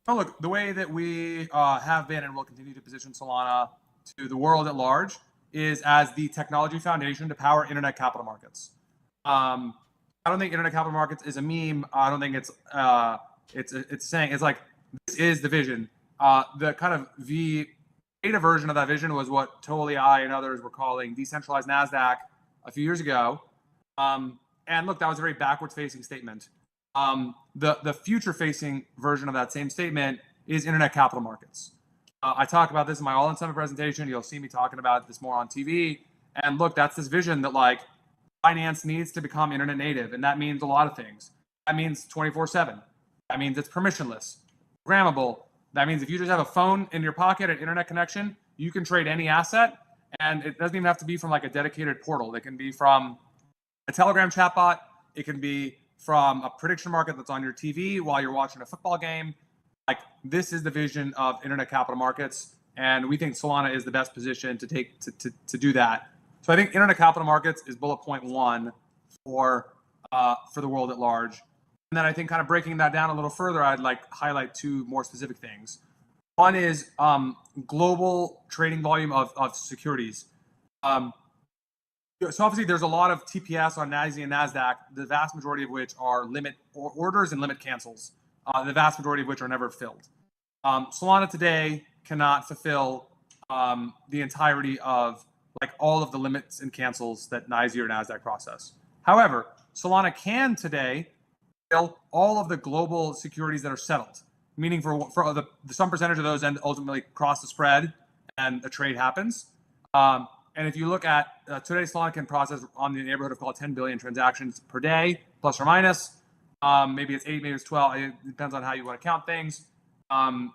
Oh, look, the way that we have been and will continue to position Solana to the world at large is as the technology foundation to power internet capital markets. I don't think internet capital markets is a meme. I don't think it's saying it's like this is the vision. The kind of the beta version of that vision was what Totally I and others were calling decentralized NASDAQ a few years ago. And look, that was a very backwards-facing statement. The future-facing version of that same statement is internet capital markets. I talk about this in my All-In Summit presentation. You'll see me talking about this more on TV. And look, that's this vision that like finance needs to become internet native, and that means a lot of things. That means 24/7. That means it's permissionless, programmable. That means if you just have a phone in your pocket, an internet connection, you can trade any asset, and it doesn't even have to be from like a dedicated portal. It can be from a Telegram chatbot. It can be from a prediction market that's on your TV while you're watching a football game. Like this is the vision of internet capital markets, and we think Solana is the best position to take to do that. So I think internet capital markets is bullet point one for the world at large. And then I think kind of breaking that down a little further, I'd like highlight two more specific things. One is global trading volume of securities. So obviously there's a lot of TPS on NYSE and NASDAQ, the vast majority of which are limit orders and limit cancels, the vast majority of which are never filled. Solana today cannot fulfill the entirety of like all of the limits and cancels that NYSE or NASDAQ process. However, Solana can today fill all of the global securities that are settled, meaning for some percentage of those and ultimately cross the spread and a trade happens. And if you look at today, Solana can process on the neighborhood of called 10 billion transactions per day, plus or minus. Maybe it's 8, maybe it's 12. It depends on how you want to count things.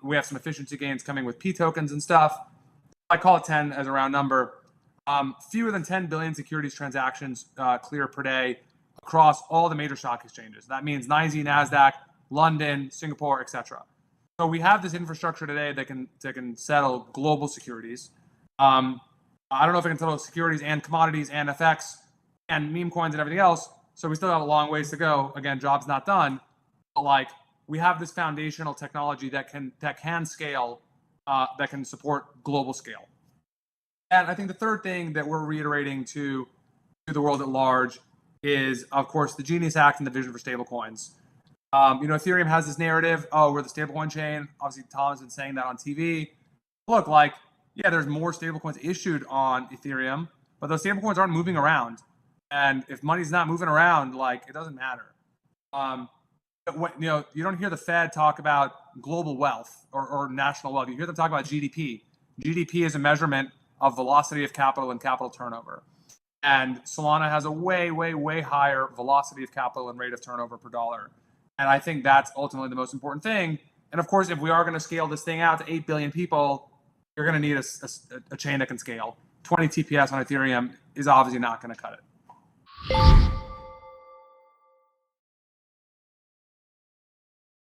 We have some efficiency gains coming with P tokens and stuff. I call it 10 as a round number. Fewer than 10 billion securities transactions clear per day across all the major stock exchanges. That means NYSE, NASDAQ, London, Singapore, etc. So we have this infrastructure today that can settle global securities. I don't know if it can settle securities and commodities and FX and meme coins and everything else. So we still have a long ways to go. Again, job's not done. But like we have this foundational technology that can scale, that can support global scale. And I think the third thing that we're reiterating to the world at large is, of course, the Genius Act and the vision for stablecoins. Ethereum has this narrative, we're the stablecoin chain. Obviously, Tom's been saying that on TV. Look, like, yeah, there's more stablecoins issued on Ethereum, but those stablecoins aren't moving around. And if money's not moving around, like, it doesn't matter. You don't hear the Fed talk about global wealth or national wealth. You hear them talk about GDP. GDP is a measurement of velocity of capital and capital turnover. And Solana has a way, way, way higher velocity of capital and rate of turnover per dollar. And I think that's ultimately the most important thing. And of course, if we are going to scale this thing out to 8 billion people, you're going to need a chain that can scale. 20 TPS on Ethereum is obviously not going to cut it.